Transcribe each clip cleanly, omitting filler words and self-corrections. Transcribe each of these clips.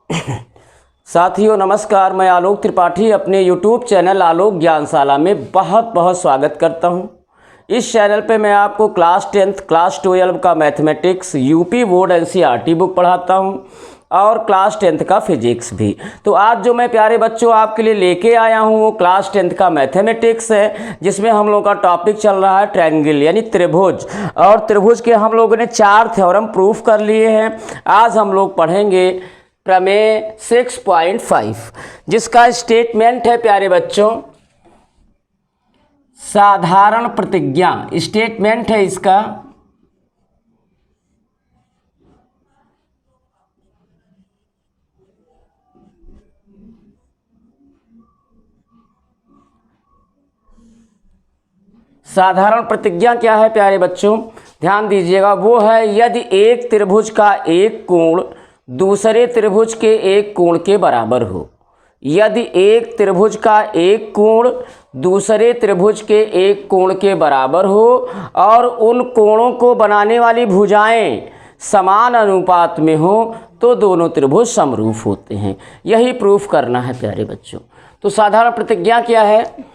साथियों नमस्कार, मैं आलोक त्रिपाठी अपने YouTube चैनल आलोक ज्ञानशाला में बहुत बहुत स्वागत करता हूं। इस चैनल पे मैं आपको क्लास 10th क्लास 12 का mathematics UP board NCERT book पढ़ाता हूं और क्लास 10th का फिजिक्स भी। तो आज जो मैं प्यारे बच्चों आपके लिए लेके आया हूं वो क्लास 10th का मैथमेटिक्स है, जिसमें हम लोग का टॉपिक चल रहा है ट्रायंगल यानी त्रिभुज। और त्रिभुज के हम लोगों ने 4 थ्योरम प्रूफ कर लिए हैं। आज हम लोग पढ़ेंगे प्रमेय 6.5, जिसका स्टेटमेंट है प्यारे बच्चों साधारण प्रतिज्ञा। स्टेटमेंट है इसका साधारण प्रतिज्ञा क्या है प्यारे बच्चों, ध्यान दीजिएगा। वो है यदि एक त्रिभुज का एक कोण दूसरे त्रिभुज के एक कोण के बराबर हो। यदि एक त्रिभुज का एक कोण दूसरे त्रिभुज के एक कोण के बराबर हो और उन कोणों को बनाने वाली भुजाएं समान अनुपात में हो तो दोनों त्रिभुज समरूप होते हैं। यही प्रूफ करना है प्यारे बच्चों। तो साधारण प्रतिज्ञा क्या है?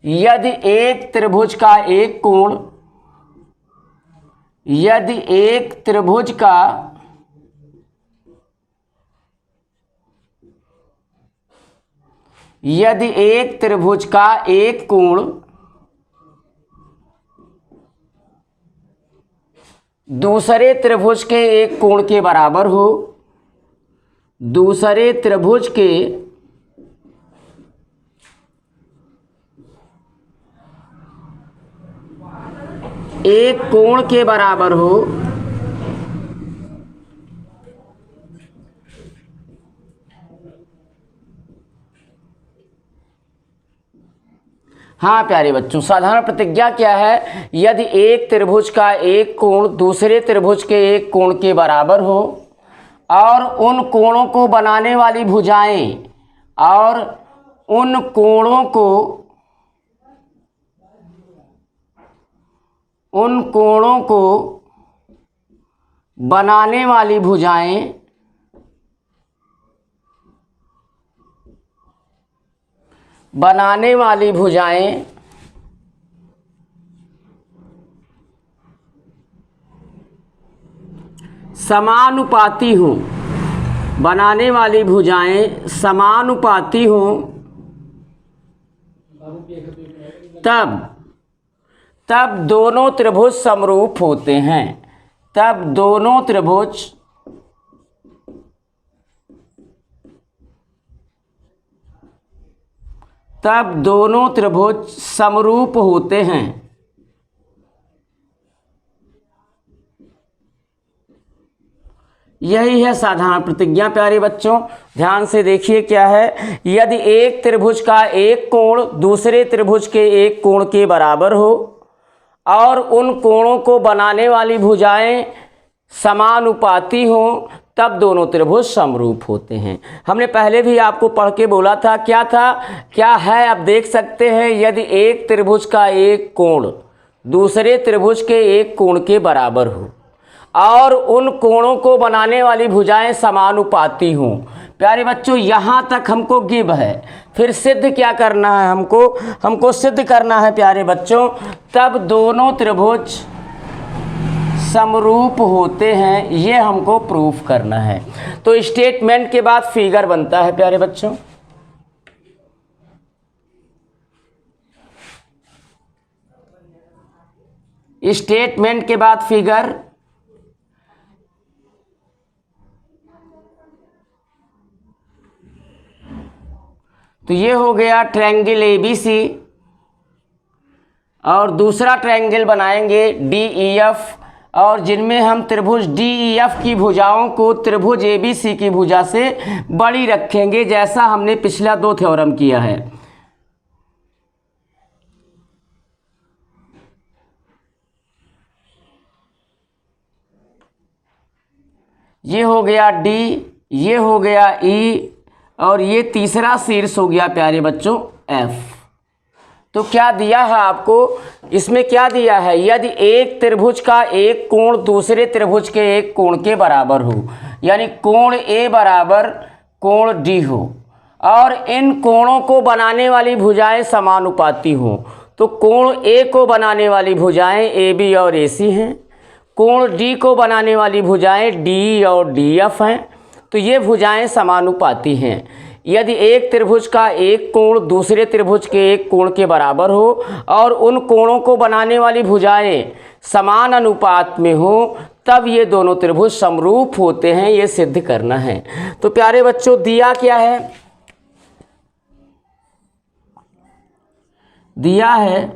यदि एक त्रिभुज का एक कोण यदि एक त्रिभुज का यदि एक त्रिभुज का एक कोण दूसरे त्रिभुज के एक कोण के बराबर हो, दूसरे त्रिभुज के एक कोण के बराबर हो, हाँ प्यारे बच्चों, साधारण प्रतिज्ञा क्या है? यदि एक त्रिभुज का एक कोण दूसरे त्रिभुज के एक कोण के बराबर हो और उन कोणों को बनाने वाली भुजाएं और उन कोणों को बनाने वाली भुजाएं समानुपाती हों, बनाने वाली भुजाएं समानुपाती हों, तब दोनों त्रिभुज समरूप होते हैं। तब दोनों त्रिभुज समरूप होते हैं। यही है साधारण प्रतिज्ञा प्यारे बच्चों। ध्यान से देखिए क्या है। यदि एक त्रिभुज का एक कोण दूसरे त्रिभुज के एक कोण के बराबर हो और उन कोणों को बनाने वाली भुजाएं समानुपाती हों तब दोनों त्रिभुज समरूप होते हैं। हमने पहले भी आपको पढ़ के बोला था, क्या है आप देख सकते हैं। यदि एक त्रिभुज का एक कोण दूसरे त्रिभुज के एक कोण के बराबर हो और उन कोणों को बनाने वाली भुजाएं समानुपाती हों। प्यारे बच्चों यहाँ तक हमको गिव है, फिर सिद्ध क्या करना है? हमको सिद्ध करना है प्यारे बच्चों। तब दोनों त्रिभुज समरूप होते हैं, ये हमको प्रूफ करना है। तो स्टेटमेंट के बाद फिगर बनता है प्यारे बच्चों। स्टेटमेंट के बाद फिगर। तो ये हो गया ट्रायंगल एबीसी और दूसरा ट्रायंगल बनाएंगे डीईएफ, और जिनमें हम त्रिभुज डीईएफ की भुजाओं को त्रिभुज एबीसी की भुजा से बड़ी रखेंगे, जैसा हमने पिछला 2 थ्योरम किया है। ये हो गया डी, ये हो गया ई और ये तीसरा शीर्ष हो गया प्यारे बच्चों एफ। तो क्या दिया है आपको, इसमें क्या दिया है, यदि एक त्रिभुज का एक कोण दूसरे त्रिभुज के एक कोण के बराबर हो, यानी कोण ए बराबर कोण डी हो और इन कोणों को बनाने वाली भुजाएं समानुपाती हों, तो कोण ए को बनाने वाली भुजाएं ए बी और ए सी हैं, कोण डी को बनाने वाली भुजाएं डी और डी एफ हैं, तो ये भुजाएं समानुपाती हैं। यदि एक त्रिभुज का एक कोण दूसरे त्रिभुज के एक कोण के बराबर हो और उन कोणों को बनाने वाली भुजाएं समान अनुपात में हो, तब ये दोनों त्रिभुज समरूप होते हैं, ये सिद्ध करना है। तो प्यारे बच्चों, दिया क्या है, दिया है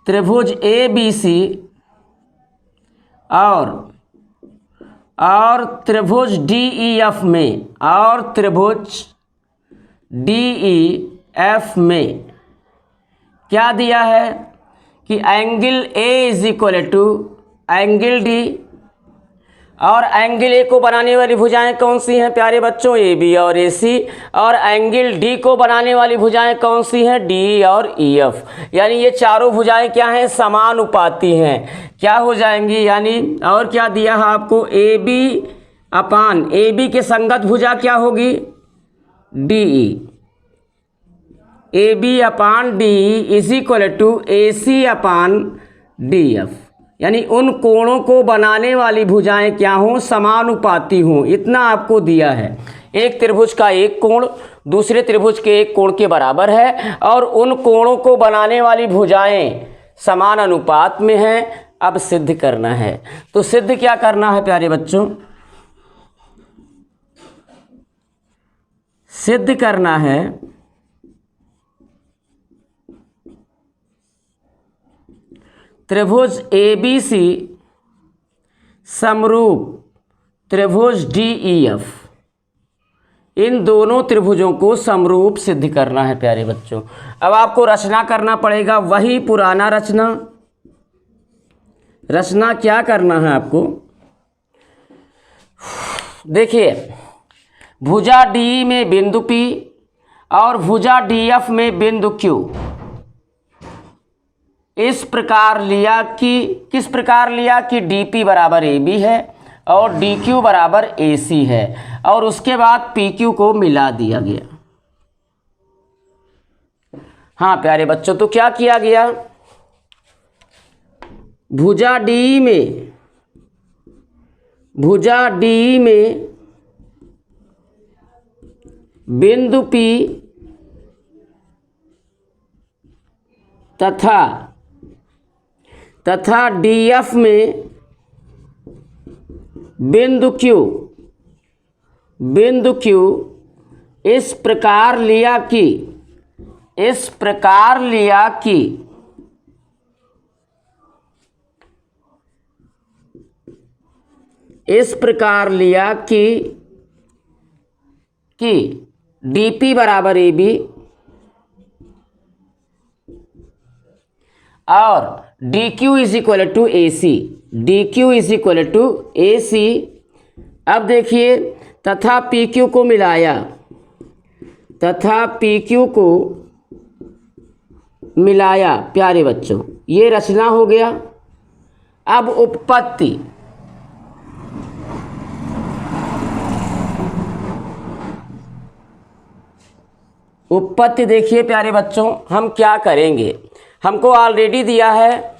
त्रिभुज ए बी सी और त्रिभुज डी ई एफ में, और त्रिभुज डी ई एफ में क्या दिया है कि angle A is equal to angle D, और एंगल ए को बनाने वाली भुजाएं कौन सी हैं प्यारे बच्चों, ए बी और ए सी, और एंगल डी को बनाने वाली भुजाएं कौन सी हैं, डी और ई एफ, यानी ये चारों भुजाएं क्या हैं, समानुपाती हैं, क्या हो जाएंगी, यानी और क्या दिया है आपको, ए बी अपान ए बी के संगत भुजा क्या होगी, D E, A B upon D E is equal to A C upon D F, यानी उन कोणों को बनाने वाली भुजाएं क्या हों, समानुपाती हों। इतना आपको दिया है, एक त्रिभुज का एक कोण दूसरे त्रिभुज के एक कोण के बराबर है और उन कोणों को बनाने वाली भुजाएं समान अनुपात में हैं। अब सिद्ध करना है, तो सिद्ध क्या करना है प्यारे बच्चों, सिद्ध करना है त्रिभुज ए बी सी समरूप त्रिभुज डी ई एफ, इन दोनों त्रिभुजों को समरूप सिद्ध करना है प्यारे बच्चों। अब आपको रचना करना पड़ेगा, वही पुराना रचना। रचना क्या करना है आपको, देखिए भुजा डी में बिंदु P और भुजा डी एफ में बिंदु Q इस प्रकार लिया कि, किस प्रकार लिया कि DP बराबर AB है और DQ बराबर AC है, और उसके बाद PQ को मिला दिया गया। हाँ प्यारे बच्चों, तो क्या किया गया, भुजा D में बिंदु P तथा DF में बिंदु Q इस प्रकार लिया कि DP बराबर AB और DQ is equal to AC। अब देखिए तथा PQ को मिलाया प्यारे बच्चों, ये रचना हो गया। अब उत्पत्ति देखिए प्यारे बच्चों, हम क्या करेंगे, हमको ऑलरेडी दिया है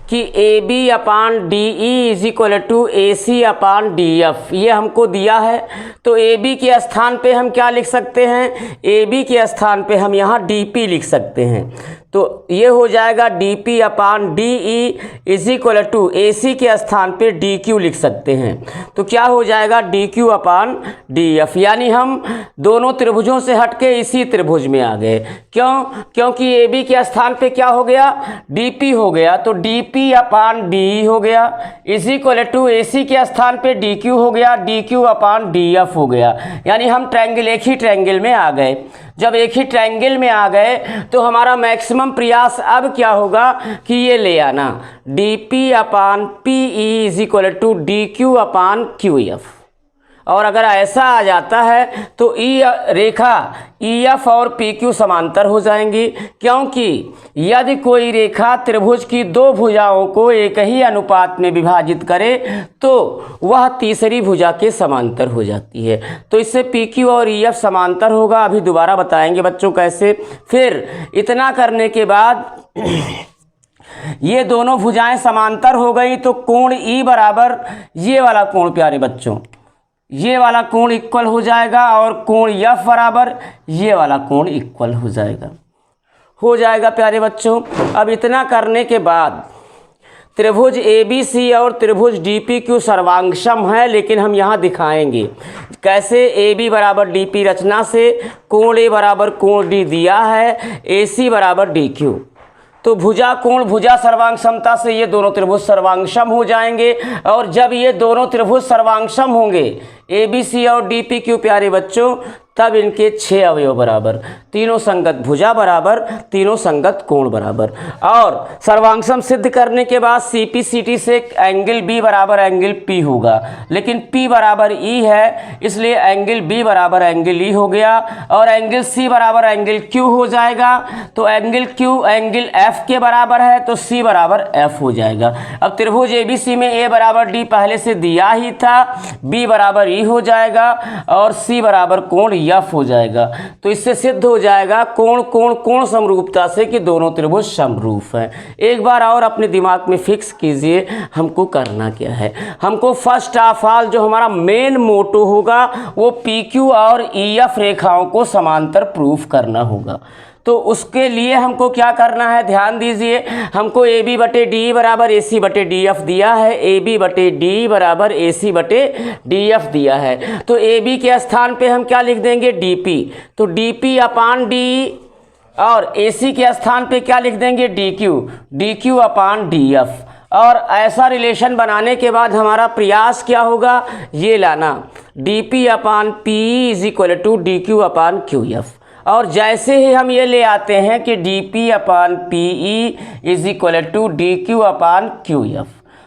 कि A B upon D E is equal to A C upon D F, ये हमको दिया है। तो ए बी के स्थान पे हम क्या लिख सकते हैं, ए बी के स्थान पे हम यहाँ डी पी लिख सकते हैं। तो ये हो जाएगा डी पी अपान D E is equal to A C के स्थान पे डी क्यू लिख सकते हैं। तो क्या हो जाएगा, डी क्यू अपान डी एफ, यानी हम दोनों त्रिभुजों से हटके इसी त्रिभुज में आ गए। क्योंकि ए बी के स्थान पे क्या हो गया, डी पी हो गया, तो डी पी अपान डी ई हो गया is equal to A C के स्थान पे डी क्यू हो गया, डी क्यू अपान डी एफ हो गया। यानी हम एक ही ट्रायंगल में आ गए। जब एक ही ट्रायंगल में आ गए तो हमारा मैक्सिमम प्रयास अब क्या होगा कि ये ले आना D P upon P E is equal to D Q upon Q F. और अगर ऐसा आ जाता है तो ई रेखा EF और PQ समांतर हो जाएंगी, क्योंकि यदि कोई रेखा त्रिभुज की दो भुजाओं को एक ही अनुपात में विभाजित करे तो वह तीसरी भुजा के समांतर हो जाती है। तो इससे PQ और EF समांतर होगा। अभी दोबारा बताएंगे बच्चों कैसे। फिर इतना करने के बाद ये दोनों भुजाएं समांतर हो गई तो कोण E बराबर ये वाला कोण प्यारे बच्चों, ये वाला कोण इक्वल हो जाएगा और कोण F बराबर ये वाला कोण इक्वल हो जाएगा प्यारे बच्चों। अब इतना करने के बाद त्रिभुज ABC और त्रिभुज DPQ सर्वांगसम है, लेकिन हम यहाँ दिखाएंगे कैसे। AB बराबर DP रचना से कोण A बराबर कोण D दिया है, AC बराबर DQ। तो भुजा कोण भुजा सर्वांग समता से ये दोनों त्रिभुज सर्वांगसम हो जाएंगे। और जब ये दोनों त्रिभुज सर्वांगसम होंगे ABC और DPQ प्यारे बच्चों, तब इनके 6 अवयव बराबर, तीनों संगत भुजा बराबर, तीनों संगत कोण बराबर। और सर्वांगसम सिद्ध करने के बाद CPCT से एंगल B बराबर एंगल P होगा, लेकिन P बराबर E है इसलिए एंगल B बराबर एंगल E हो गया और एंगल C बराबर एंगल Q हो जाएगा। तो एंगल Q एंगल F के बराबर है तो C बराबर F हो जाएगा। अब त्रिभुज ABC में A बराबर D पहले से दिया ही था, B बराबर E हो जाएगा और C बराबर कोण F हो जाएगा। तो इससे सिद्ध हो जाएगा कोण कोण कोण समरूपता से कि दोनों त्रिभुज समरूप हैं। एक बार और अपने दिमाग में फिक्स कीजिए हमको करना क्या है। हमको फर्स्ट ऑफ ऑल जो हमारा मेन मोटो होगा वो PQ और EF रेखाओं को समांतर प्रूफ करना होगा। तो उसके लिए हमको क्या करना है, ध्यान दीजिए। हमको AB बटे D बराबर AC बटे DF दिया है, AB बटे D बराबर AC बटे DF दिया है। तो AB के स्थान पे हम क्या लिख देंगे, DP। तो DP अपान D और AC के स्थान पे क्या लिख देंगे, DQ, DQ अपान DF। और ऐसा रिलेशन बनाने के बाद हमारा प्रयास क्या होगा, ये लाना DP upon PE is equal to DQ upon QF। और जैसे ही हम ये ले आते हैं कि DP upon PE is equal to DQ upon QF,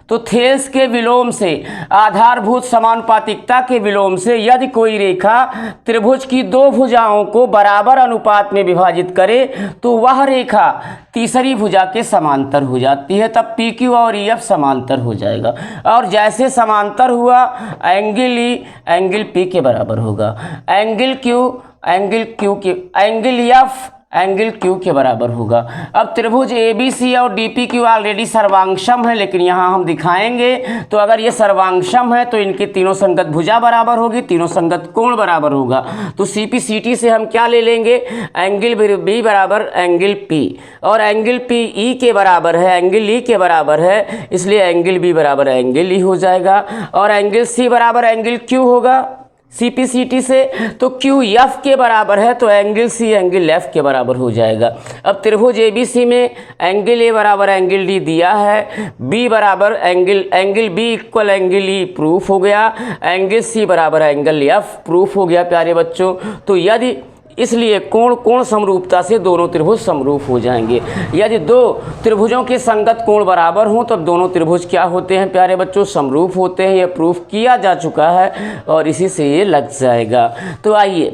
तो थेल्स के विलोम से, आधारभूत समानुपातिकता के विलोम से यदि कोई रेखा त्रिभुज की दो भुजाओं को बराबर अनुपात में विभाजित करे तो वह रेखा तीसरी भुजा के समांतर हो जाती है। तब PQ और EF समांतर हो जाएगा। और जैसे समांतर हुआ एंगल E एंगल P के बराबर होगा, एंगल Q एंगल Q के, एंगल F एंगल Q के बराबर होगा। अब त्रिभुज ABC और DPQ ऑलरेडी सर्वांगसम है, लेकिन यहाँ हम दिखाएंगे। तो अगर ये सर्वांगसम है तो इनके तीनों संगत भुजा बराबर होगी, तीनों संगत कोण बराबर होगा। तो CPCT से हम क्या ले लेंगे, एंगल B बराबर एंगल P और एंगल P E के बराबर है, एंगल E के बराबर है, इसलिए एंगल B बराबर एंगल E हो जाएगा। और एंगल C बराबर एंगल Q होगा CPCT से, तो QF के बराबर है तो एंगल C एंगल F के बराबर हो जाएगा। अब त्रिभुज ABC में एंगल A बराबर एंगल D दिया है, B बराबर angle B equal angle E proof हो गया, एंगल C बराबर एंगल F प्रूफ हो गया प्यारे बच्चों। तो यदि इसलिए कोण कोण समरूपता से दोनों त्रिभुज समरूप हो जाएंगे। यदि दो त्रिभुजों के संगत कोण बराबर हों तब दोनों त्रिभुज क्या होते हैं प्यारे बच्चों, समरूप होते हैं। यह प्रूफ किया जा चुका है और इसी से ये लग जाएगा। तो आइए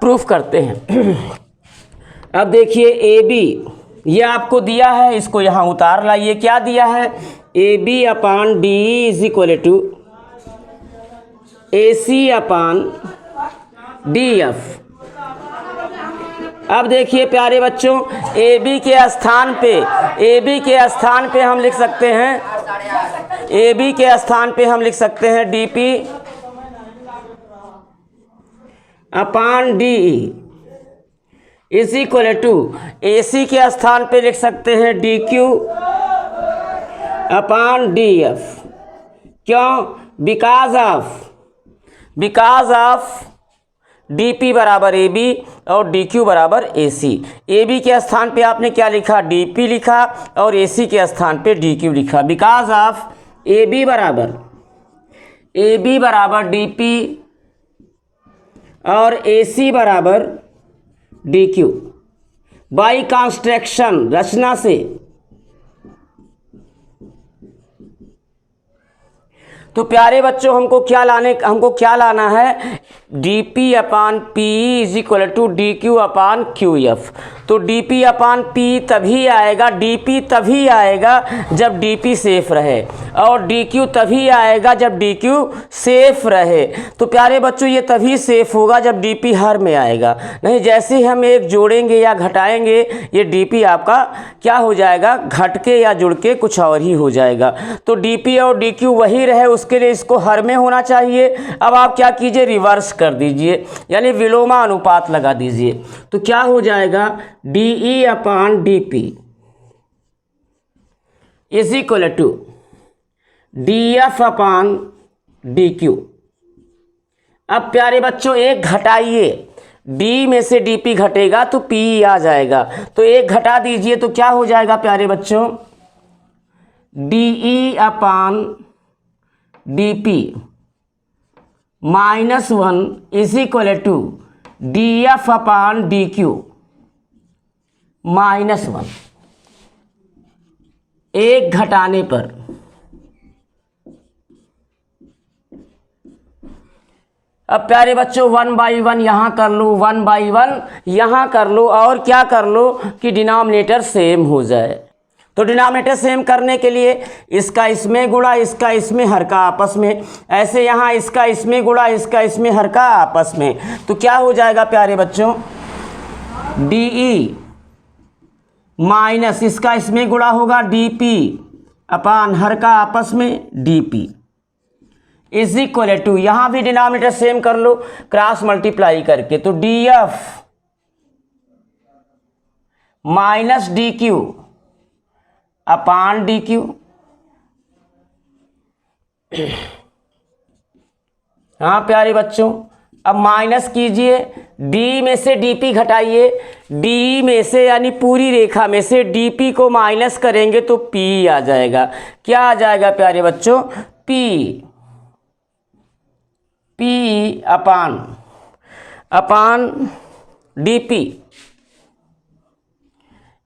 प्रूफ करते हैं। अब देखिए AB ये आपको दिया है, इसको यहाँ उतार लाइए। क्या दिया है, AB upon DE is equal to AC upon DF। अब देखिए प्यारे बच्चों, AB के स्थान पे हम लिख सकते हैं, AB के स्थान पे हम लिख सकते हैं DP upon DE is equal to, AC के स्थान पे लिख सकते हैं DQ अपान DF। क्यों, बिकॉज ऑफ DP बराबर AB और DQ बराबर AC। AB के स्थान पे आपने क्या लिखा, DP लिखा और AC के स्थान पे DQ लिखा। बिकॉज ऑफ AB बराबर DP और AC बराबर DQ बाई कंस्ट्रक्शन, रचना से। तो प्यारे बच्चों हमको क्या लाना है, dp upon P is equal to D Q upon Q F. तो dp अपान पी तभी आएगा, dp तभी आएगा जब dp सेफ रहे, और dq तभी आएगा जब dq सेफ रहे। तो प्यारे बच्चों ये तभी सेफ होगा जब dp हर में आएगा, नहीं जैसे ही हम एक जोड़ेंगे या घटाएंगे ये dp आपका क्या हो जाएगा, घट के या जुड़ के कुछ और ही हो जाएगा। तो dp और dq वही रहे, उसके लिए इसको हर में होना चाहिए। अब आप क्या कीजिए, रिवर्स कर दीजिए, यानी विलोमानुपात लगा दीजिए। तो क्या हो जाएगा, de upon dp is equal to df upon dq। अब प्यारे बच्चों एक घटाइए, d में से dp घटेगा तो p आ जाएगा, तो एक घटा दीजिए तो क्या हो जाएगा प्यारे बच्चों, de upon dp -1 is equal to df upon dq -1। एक घटाने पर अब प्यारे बच्चों 1/1 यहाँ कर लो, 1/1 यहाँ कर लो, और क्या कर लो कि डिनोमिनेटर सेम हो जाए। तो डिनोमिनेटर सेम करने के लिए इसका इसमें गुणा, इसका इसमें, हर का आपस में, ऐसे यहाँ इसका इसमें गुणा, इसका इसमें, हर का आपस में। तो क्या हो जाएगा प्यारे बच्चों, de माइनस इसका इसमें गुणा होगा dp अपान हर का आपस में dp इज इक्वल टू, यहाँ भी डिनोमिनेटर सेम कर लो क्रॉस मल्टीप्लाई करके, तो df माइनस dq अपान dq। हाँ प्यारे बच्चों, अब माइनस कीजिए, d में से dp घटाइए, d में से यानी पूरी रेखा में से dp को माइनस करेंगे तो p आ जाएगा। क्या आ जाएगा प्यारे बच्चों, p upon dp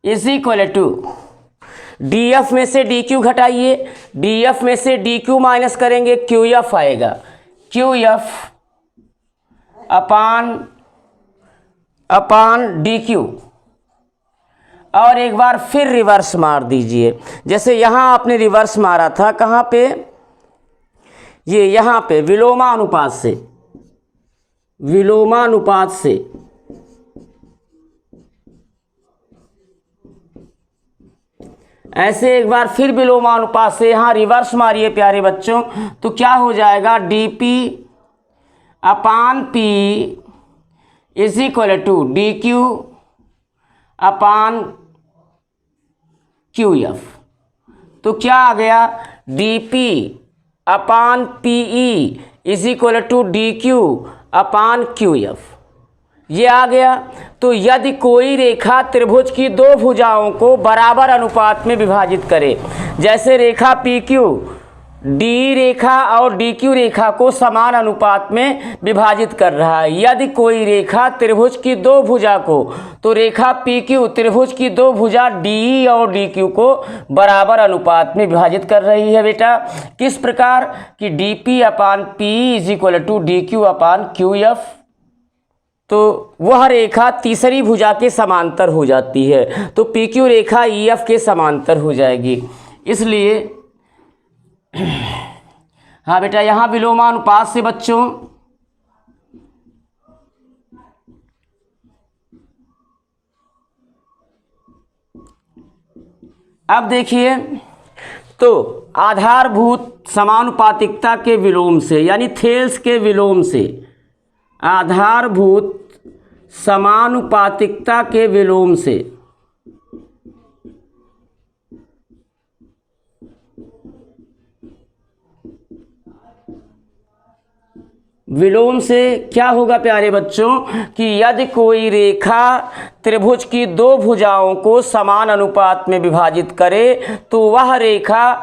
is equal to df में से dq घटाइए, df में से dq माइनस करेंगे qf आएगा, qf अपान dq। और एक बार फिर रिवर्स मार दीजिए, जैसे यहाँ आपने रिवर्स मारा था, कहाँ पे, ये यहाँ पे विलोमानुपात से ऐसे एक बार फिर विलोमानुपात से यहाँ रिवर्स मारिए प्यारे बच्चों। तो क्या हो जाएगा, dp upon p is equal to dq upon qf। तो क्या आ गया, dp upon pe is equal to dq upon qf, ये आ गया। तो यदि कोई रेखा त्रिभुज की दो भुजाओं को बराबर अनुपात में विभाजित करे, जैसे रेखा PQ D रेखा और DQ रेखा को समान अनुपात में विभाजित कर रहा है, यदि कोई रेखा त्रिभुज की दो भुजा को, तो रेखा PQ त्रिभुज की दो भुजा DE और DQ को बराबर अनुपात में विभाजित कर रही है बेटा। किस प्रकार कि dp upon p is equal to dq upon qf। तो वह रेखा तीसरी भुजा के समांतर हो जाती है, तो PQ रेखा EF के समांतर हो जाएगी। इसलिए हाँ बेटा, यहाँ विलोमानुपात से बच्चों अब देखिए, तो आधारभूत समानुपातिकता के विलोम से, यानी थेल्स के विलोम से, आधारभूत समानुपातिकता के विलोम से क्या होगा प्यारे बच्चों कि यदि कोई रेखा त्रिभुज की दो भुजाओं को समान अनुपात में विभाजित करे तो वह रेखा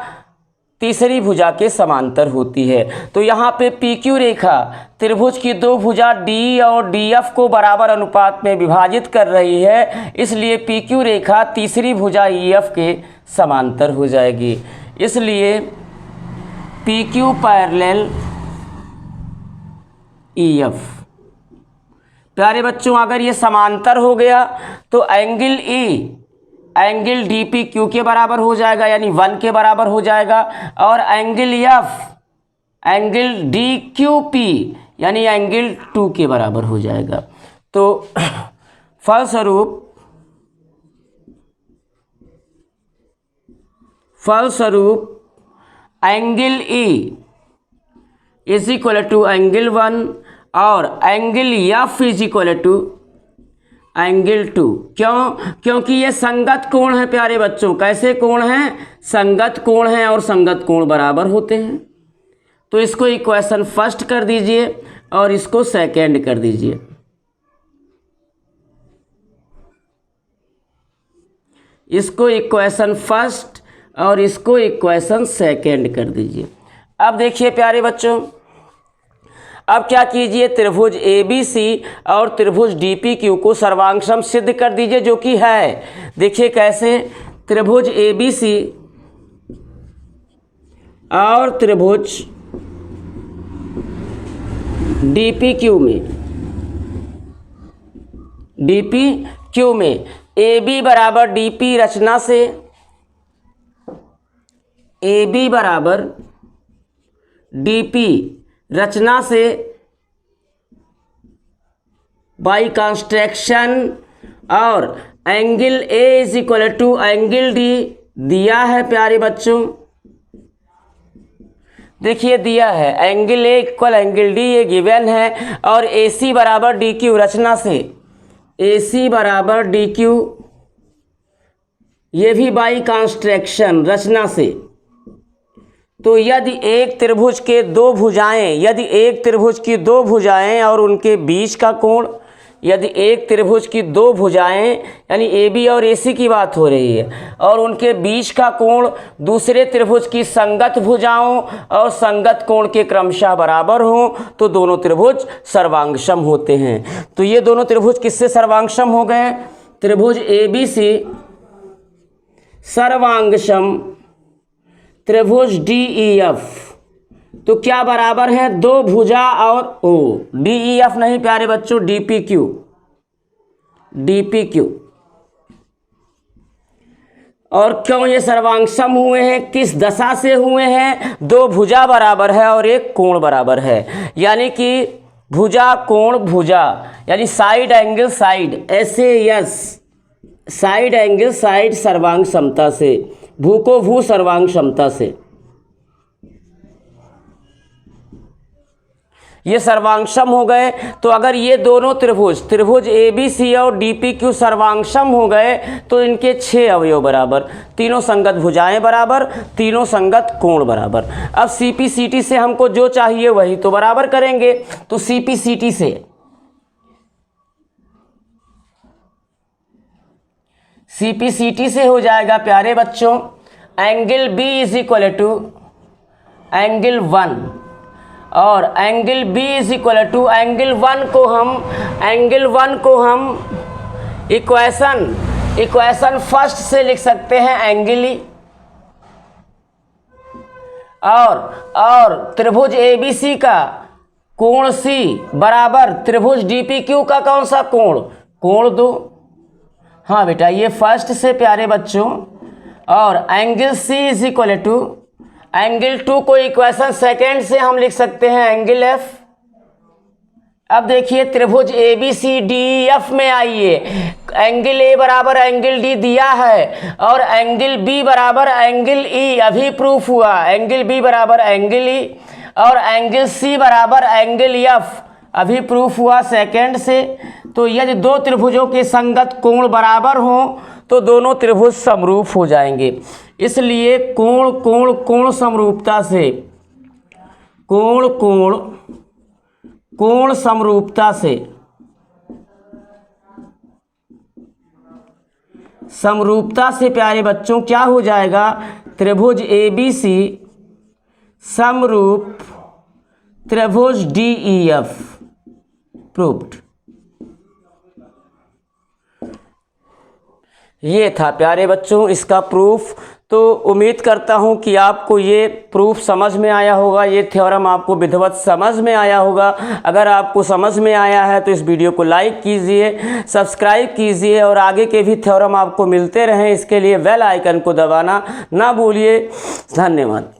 तीसरी भुजा के समांतर होती है। तो यहाँ पे PQ रेखा त्रिभुज की दो भुजा D और DF को बराबर अनुपात में विभाजित कर रही है, इसलिए PQ रेखा तीसरी भुजा EF के समांतर हो जाएगी। इसलिए P Q parallel E F. प्यारे बच्चों अगर ये समांतर हो गया तो angle E angle D P Q के बराबर हो जाएगा, यानी 1 के बराबर हो जाएगा, और angle F angle D Q P यानी एंगल 2 के बराबर हो जाएगा। तो फलस्वरूप angle E is equal to angle 1 और angle F is equal to angle 2। क्योंकि ये संगत कोण है प्यारे बच्चों। कैसे कोण हैं? संगत कोण हैं और संगत कोण बराबर होते हैं। तो इसको इक्वेशन फर्स्ट कर दीजिए और इसको सेकंड कर दीजिए। इसको इक्वेशन फर्स्ट और इसको इक्वेशन सेकंड कर दीजिए। अब देखिए प्यारे बच्चों, अब क्या कीजिए, त्रिभुज ABC और त्रिभुज DPQ को सर्वांगसम सिद्ध कर दीजिए, जो कि है। देखिए कैसे, त्रिभुज ABC और त्रिभुज DPQ में AB बराबर DP रचना से, AB बराबर DP रचना से बाई कंस्ट्रक्शन और angle A is equal to angle D दिया है प्यारे बच्चों। देखिए दिया है angle A equal angle D, ये गिवन है, और AC बराबर DQ रचना से, AC बराबर DQ ये भी बाई कंस्ट्रक्शन रचना से। तो यदि एक त्रिभुज के दो भुजाएं, यदि एक त्रिभुज की दो भुजाएं और उनके बीच का कोण, यदि एक त्रिभुज की दो भुजाएं यानी AB और AC की बात हो रही है, और उनके बीच का कोण दूसरे त्रिभुज की संगत भुजाओं और संगत कोण के क्रमशः बराबर हों, तो दोनों त्रिभुज सर्वांगसम होते हैं। तो ये दोनों त्रिभुज किससे सर्वांगसम हो गए? त्रिभुज ABC सर्वांगसम त्रिभुज DEF। तो क्या बराबर है? दो भुजा और O। DEF नहीं प्यारे बच्चों, DPQ। और क्यों ये सर्वांगसम हुए हैं? किस दशा से हुए हैं? दो भुजा बराबर है और एक कोण बराबर है, यानी कि भुजा कोण भुजा यानी side angle side, SAS side angle side सर्वांग समता से, भू को भू सर्वांग क्षमता से, ये सर्वांगसम हो गए। तो अगर ये दोनों त्रिभुज ABC और DPQ सर्वांगसम हो गए तो इनके 6 अवयव बराबर, तीनों संगत भुजाएं बराबर, तीनों संगत कोण बराबर। अब CPCT से हमको जो चाहिए वही तो बराबर करेंगे। तो CPCT से हो जाएगा प्यारे बच्चों angle B is equal to angle 1, और angle B is equal to angle 1 को हम इक्वेशन फर्स्ट से लिख सकते हैं एंगल E, और त्रिभुज ABC का कोण C बराबर त्रिभुज DPQ का कौन सा कोण? कोण 2। हाँ बेटा, ये फर्स्ट से प्यारे बच्चों, और angle C is equal to angle 2 को इक्वेशन सेकेंड से हम लिख सकते हैं एंगल F। अब देखिए त्रिभुज ABCDEF में आइए, एंगल A बराबर एंगल D दिया है और एंगल B बराबर एंगल E अभी प्रूफ हुआ, एंगल B बराबर एंगल E और एंगल C बराबर एंगल F अभी प्रूफ हुआ सेकेंड से। तो यदि दो त्रिभुजों के संगत कोण बराबर हों तो दोनों त्रिभुज समरूप हो जाएंगे। इसलिए कोण समरूपता से, कोण समरूपता से प्यारे बच्चों क्या हो जाएगा? त्रिभुज ABC समरूप त्रिभुज DEF प्रूव्ड। ये था प्यारे बच्चों इसका प्रूफ। तो उम्मीद करता हूँ कि आपको ये प्रूफ समझ में आया होगा, ये थ्योरम आपको विधिवत समझ में आया होगा। अगर आपको समझ में आया है तो इस वीडियो को लाइक कीजिए, सब्सक्राइब कीजिए और आगे के भी थ्योरम आपको मिलते रहें, इसके लिए बेल आइकन को दबाना ना भूलिए। धन्यवाद।